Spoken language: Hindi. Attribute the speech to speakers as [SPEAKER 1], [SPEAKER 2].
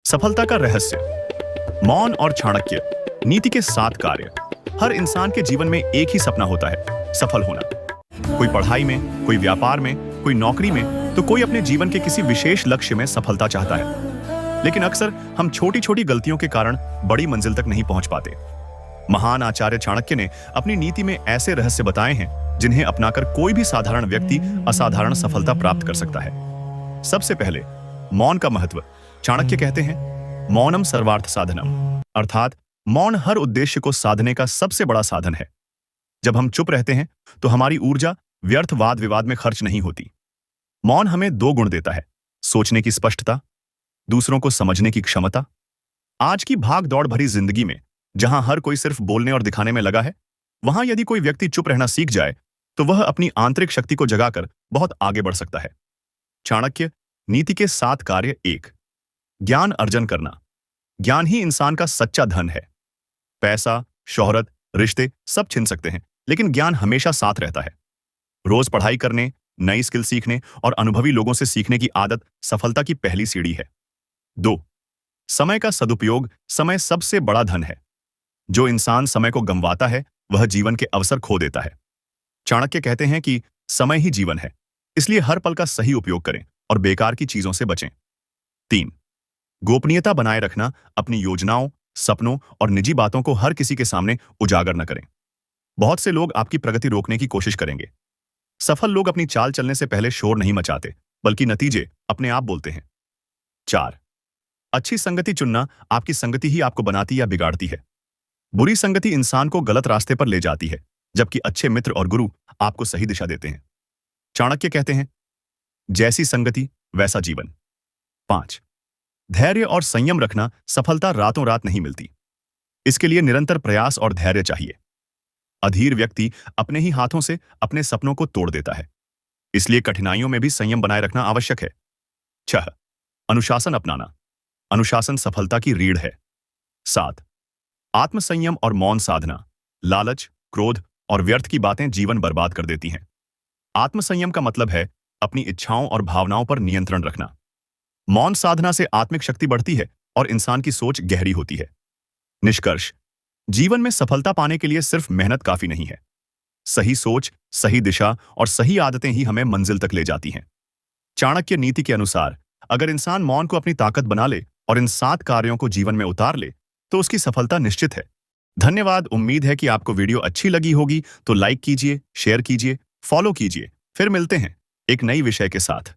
[SPEAKER 1] सफलता का रहस्य। मौन और चाणक्य नीति के 7 कार्य। हर इंसान के जीवन में एक ही सपना होता है, सफल होना। कोई पढ़ाई में, कोई व्यापार में, कोई नौकरी में, तो कोई अपने जीवन के किसी विशेष लक्ष्य में सफलता चाहता है। लेकिन अक्सर हम छोटी छोटी गलतियों के कारण बड़ी मंजिल तक नहीं पहुंच पाते। महान आचार्य चाणक्य ने अपनी नीति में ऐसे रहस्य बताए हैं जिन्हें अपनाकर कोई भी साधारण व्यक्ति असाधारण सफलता प्राप्त कर सकता है। सबसे पहले, मौन का महत्व। चाणक्य कहते हैं, मौनम सर्वार्थ साधनम, अर्थात मौन हर उद्देश्य को साधने का सबसे बड़ा साधन है। जब हम चुप रहते हैं तो हमारी ऊर्जा व्यर्थ वाद विवाद में खर्च नहीं होती। मौन हमें 2 गुण देता है, सोचने की स्पष्टता, दूसरों को समझने की क्षमता। आज की भाग दौड़ भरी जिंदगी में जहां हर कोई सिर्फ बोलने और दिखाने में लगा है, वहां यदि कोई व्यक्ति चुप रहना सीख जाए तो वह अपनी आंतरिक शक्ति को जगाकर बहुत आगे बढ़ सकता है। चाणक्य नीति के 7 कार्य। 1, ज्ञान अर्जन करना। ज्ञान ही इंसान का सच्चा धन है। पैसा, शोहरत, रिश्ते सब छिन सकते हैं, लेकिन ज्ञान हमेशा साथ रहता है। रोज पढ़ाई करने, नई स्किल सीखने और अनुभवी लोगों से सीखने की आदत सफलता की पहली सीढ़ी है। 2, समय का सदुपयोग। समय सबसे बड़ा धन है। जो इंसान समय को गंवाता है वह जीवन के अवसर खो देता है। चाणक्य कहते हैं कि समय ही जीवन है, इसलिए हर पल का सही उपयोग करें और बेकार की चीजों से बचें। 3, गोपनीयता बनाए रखना। अपनी योजनाओं, सपनों और निजी बातों को हर किसी के सामने उजागर न करें। बहुत से लोग आपकी प्रगति रोकने की कोशिश करेंगे। सफल लोग अपनी चाल चलने से पहले शोर नहीं मचाते, बल्कि नतीजे अपने आप बोलते हैं। 4, अच्छी संगति चुनना। आपकी संगति ही आपको बनाती या बिगाड़ती है। बुरी संगति इंसान को गलत रास्ते पर ले जाती है, जबकि अच्छे मित्र और गुरु आपको सही दिशा देते हैं। चाणक्य कहते हैं, जैसी संगति वैसा जीवन। 5, धैर्य और संयम रखना। सफलता रातों रात नहीं मिलती, इसके लिए निरंतर प्रयास और धैर्य चाहिए। अधीर व्यक्ति अपने ही हाथों से अपने सपनों को तोड़ देता है, इसलिए कठिनाइयों में भी संयम बनाए रखना आवश्यक है। 6, अनुशासन अपनाना। अनुशासन सफलता की रीढ़ है। 7, आत्मसंयम और मौन साधना। लालच, क्रोध और व्यर्थ की बातें जीवन बर्बाद कर देती हैं। आत्मसंयम का मतलब है अपनी इच्छाओं और भावनाओं पर नियंत्रण रखना। मौन साधना से आत्मिक शक्ति बढ़ती है और इंसान की सोच गहरी होती है। निष्कर्ष, जीवन में सफलता पाने के लिए सिर्फ मेहनत काफी नहीं है। सही सोच, सही दिशा और सही आदतें ही हमें मंजिल तक ले जाती हैं। चाणक्य नीति के अनुसार अगर इंसान मौन को अपनी ताकत बना ले और इन 7 कार्यों को जीवन में उतार ले तो उसकी सफलता निश्चित है। धन्यवाद। उम्मीद है कि आपको वीडियो अच्छी लगी होगी, तो लाइक कीजिए, शेयर कीजिए, फॉलो कीजिए। फिर मिलते हैं एक नई विषय के साथ।